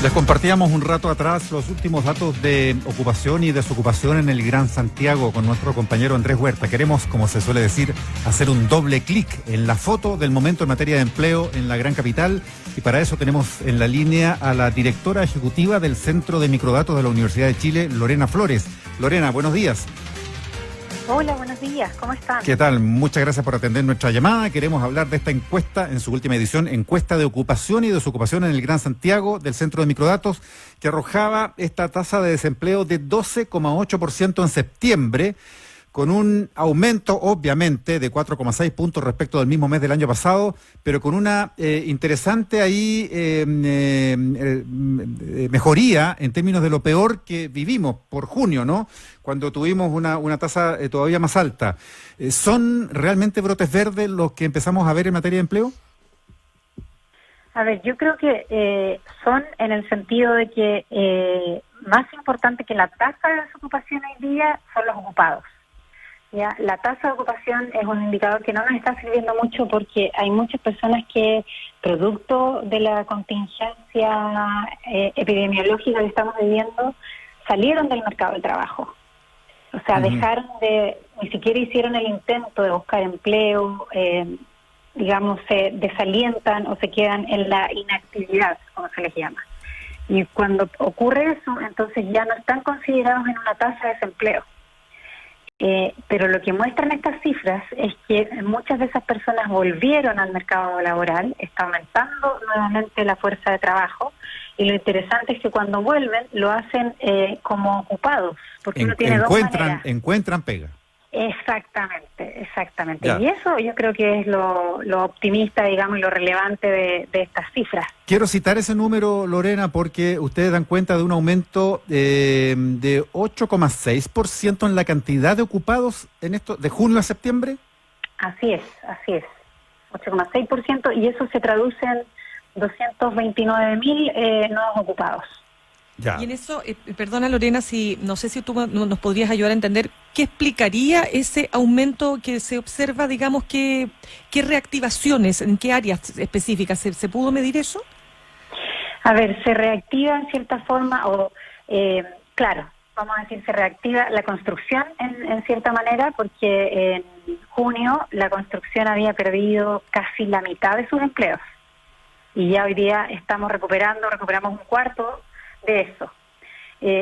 Les compartíamos un rato atrás los últimos datos de ocupación y desocupación en el Gran Santiago con nuestro compañero Andrés Huerta. Queremos, como se suele decir, hacer un doble clic en la foto del momento en materia de empleo en la gran capital, y para eso tenemos en la línea a la directora ejecutiva del Centro de Microdatos de la Universidad de Chile, Lorena Flores. Lorena, buenos días. Hola, buenos días, ¿cómo están? ¿Qué tal? Muchas gracias por atender nuestra llamada. Queremos hablar de esta encuesta, en su última edición, encuesta de ocupación y desocupación en el Gran Santiago del Centro de Microdatos, que arrojaba esta tasa de desempleo de 12,8% en septiembre, con un aumento, obviamente, de 4,6 puntos respecto del mismo mes del año pasado, pero con una interesante ahí mejoría en términos de lo peor que vivimos por junio, ¿no? Cuando tuvimos una tasa todavía más alta. ¿Son realmente brotes verdes los que empezamos a ver en materia de empleo? A ver, yo creo que son en el sentido de que más importante que la tasa de desocupación hoy día son los ocupados. Ya, la tasa de ocupación es un indicador que no nos está sirviendo mucho porque hay muchas personas que, producto de la contingencia epidemiológica que estamos viviendo, salieron del mercado del trabajo. O sea, dejaron ni siquiera hicieron el intento de buscar empleo, digamos, se desalientan o se quedan en la inactividad, como se les llama. Y cuando ocurre eso, entonces ya no están considerados en una tasa de desempleo. Pero lo que muestran estas cifras es que muchas de esas personas volvieron al mercado laboral, está aumentando nuevamente la fuerza de trabajo, y lo interesante es que cuando vuelven lo hacen como ocupados, porque uno tiene dos maneras. Encuentran pega. Exactamente. Ya. Y eso yo creo que es lo optimista, digamos, y lo relevante de estas cifras. Quiero citar ese número, Lorena, porque ustedes dan cuenta de un aumento de 8,6% en la cantidad de ocupados en esto de junio a septiembre. Así es. 8,6%, y eso se traduce en 229.000 nuevos ocupados. Ya. Y en eso, perdona Lorena, si no sé si tú nos podrías ayudar a entender qué explicaría ese aumento que se observa, digamos, qué reactivaciones, en qué áreas específicas, ¿se pudo medir eso? A ver, se reactiva en cierta forma, claro, vamos a decir, se reactiva la construcción en cierta manera, porque en junio la construcción había perdido casi la mitad de sus empleos. Y ya hoy día estamos recuperamos un cuarto de eso.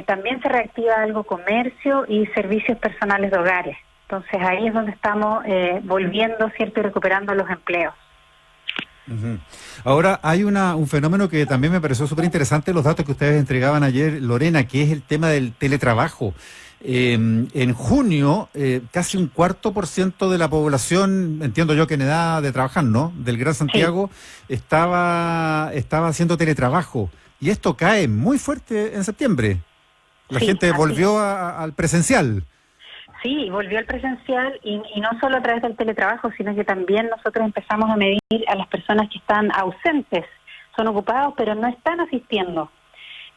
También se reactiva algo comercio y servicios personales de hogares. Entonces ahí es donde estamos volviendo, ¿cierto?, y recuperando los empleos. Uh-huh. Ahora hay un fenómeno que también me pareció súper interesante, los datos que ustedes entregaban ayer, Lorena, que es el tema del teletrabajo. En junio, casi un 4% de la población, entiendo yo que en edad de trabajar, ¿no?, del Gran Santiago, sí, estaba haciendo teletrabajo. Y esto cae muy fuerte en septiembre. La gente volvió al presencial. Sí, volvió al presencial, y no solo a través del teletrabajo, sino que también nosotros empezamos a medir a las personas que están ausentes. Son ocupados, pero no están asistiendo.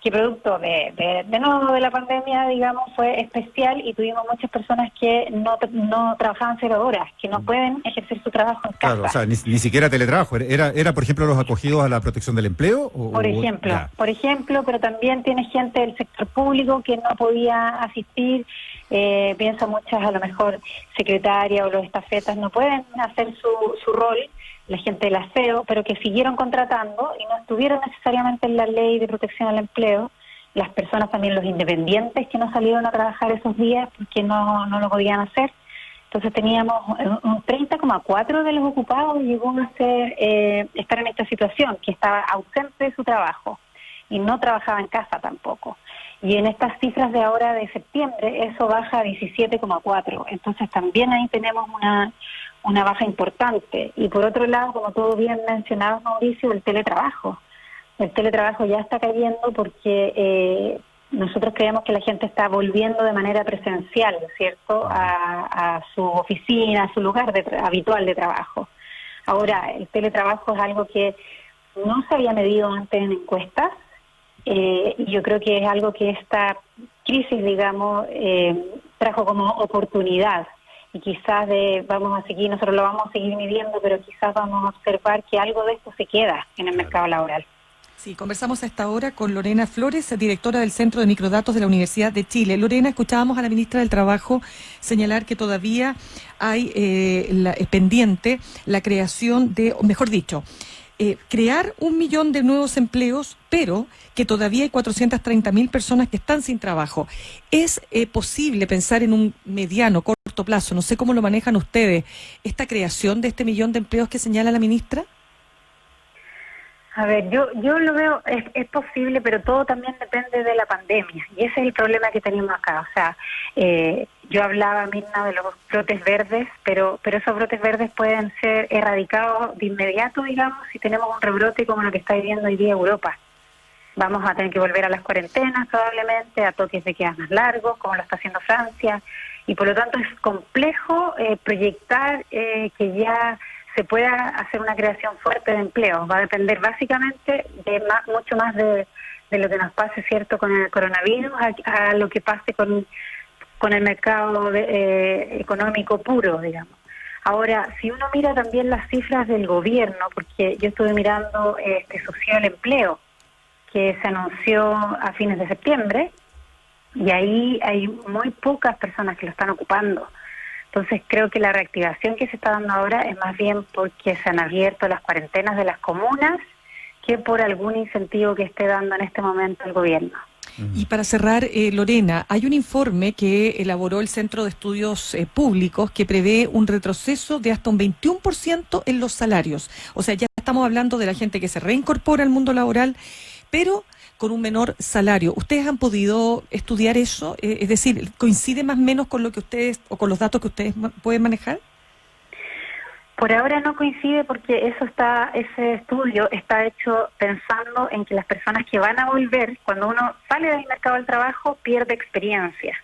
Que producto de nuevo de la pandemia, digamos, fue especial, y tuvimos muchas personas que no trabajaban 0 horas, que no pueden ejercer su trabajo en casa. Claro, o sea, ni siquiera teletrabajo, era por ejemplo los acogidos a la protección del empleo. Por ejemplo, pero también tiene gente del sector público que no podía asistir. Pienso muchas, a lo mejor secretarias o los estafetas no pueden hacer su rol, la gente del aseo, pero que siguieron contratando y no estuvieron necesariamente en la ley de protección al empleo. Las personas también, los independientes que no salieron a trabajar esos días porque no lo podían hacer. Entonces teníamos un 30,4% de los ocupados llegó a estar en esta situación, que estaba ausente de su trabajo y no trabajaba en casa tampoco. Y en estas cifras de ahora de septiembre, eso baja a 17,4%. Entonces también ahí tenemos una baja importante. Y por otro lado, como tú bien mencionabas, Mauricio, el teletrabajo. El teletrabajo ya está cayendo porque nosotros creemos que la gente está volviendo de manera presencial, ¿cierto?, a su oficina, a su lugar habitual de trabajo. Ahora, el teletrabajo es algo que no se había medido antes en encuestas, y yo creo que es algo que esta crisis, digamos, trajo como oportunidad. Y quizás nosotros lo vamos a seguir midiendo, pero quizás vamos a observar que algo de esto se queda en el mercado laboral. Sí, conversamos a esta hora con Lorena Flores, directora del Centro de Microdatos de la Universidad de Chile. Lorena, escuchábamos a la ministra del Trabajo señalar que todavía hay pendiente la creación de, o mejor dicho, crear 1 millón de nuevos empleos, pero que todavía hay 430.000 personas que están sin trabajo. ¿Es posible pensar en un mediano, corto plazo, no sé cómo lo manejan ustedes, esta creación de este 1 millón de empleos que señala la ministra? A ver, yo lo veo, es posible, pero todo también depende de la pandemia. Y ese es el problema que tenemos acá. O sea, yo hablaba, Mirna, de los brotes verdes, pero esos brotes verdes pueden ser erradicados de inmediato, digamos, si tenemos un rebrote como lo que está viviendo hoy día Europa. Vamos a tener que volver a las cuarentenas probablemente, a toques de queda más largos, como lo está haciendo Francia. Y por lo tanto es complejo proyectar que ya se pueda hacer una creación fuerte de empleo. Va a depender básicamente de mucho más de lo que nos pase, ¿cierto?, con el coronavirus, a lo que pase con el mercado económico puro, digamos. Ahora, si uno mira también las cifras del gobierno, porque yo estuve mirando este subsidio al empleo, que se anunció a fines de septiembre, y ahí hay muy pocas personas que lo están ocupando. Entonces creo que la reactivación que se está dando ahora es más bien porque se han abierto las cuarentenas de las comunas que por algún incentivo que esté dando en este momento el gobierno. Y para cerrar, Lorena, hay un informe que elaboró el Centro de Estudios Públicos que prevé un retroceso de hasta un 21% en los salarios. O sea, ya estamos hablando de la gente que se reincorpora al mundo laboral, pero con un menor salario. ¿Ustedes han podido estudiar eso? Es decir, ¿coincide más o menos con lo que ustedes, o con los datos que ustedes pueden manejar? Por ahora no coincide porque ese estudio está hecho pensando en que las personas que van a volver, cuando uno sale del mercado del trabajo, pierde experiencia.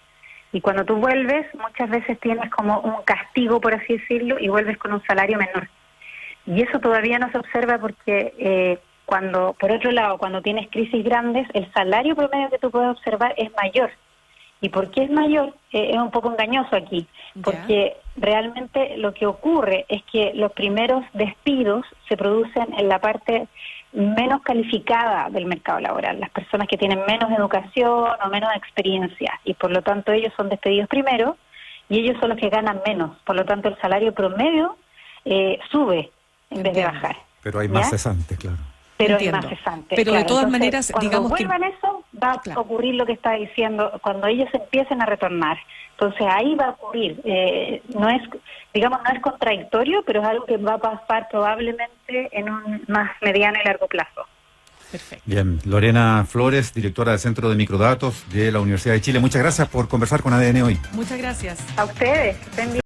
Y cuando tú vuelves, muchas veces tienes como un castigo, por así decirlo, y vuelves con un salario menor. Y eso todavía no se observa porque por otro lado, cuando tienes crisis grandes, el salario promedio que tú puedes observar es mayor. ¿Y por qué es mayor? Es un poco engañoso aquí, porque realmente lo que ocurre es que los primeros despidos se producen en la parte menos calificada del mercado laboral, las personas que tienen menos educación o menos experiencia, y por lo tanto ellos son despedidos primero, y ellos son los que ganan menos, por lo tanto el salario promedio sube en vez de bajar. Pero hay más cesantes, claro. Pero hay más cesantes. Pero claro. de todas Entonces, maneras, cuando digamos vuelvan que eso, va a ocurrir lo que está diciendo, cuando ellos empiecen a retornar. Entonces ahí va a ocurrir. No es contradictorio, pero es algo que va a pasar probablemente en un más mediano y largo plazo. Perfecto. Bien, Lorena Flores, directora del Centro de Microdatos de la Universidad de Chile. Muchas gracias por conversar con ADN hoy. Muchas gracias. A ustedes. Estén bien.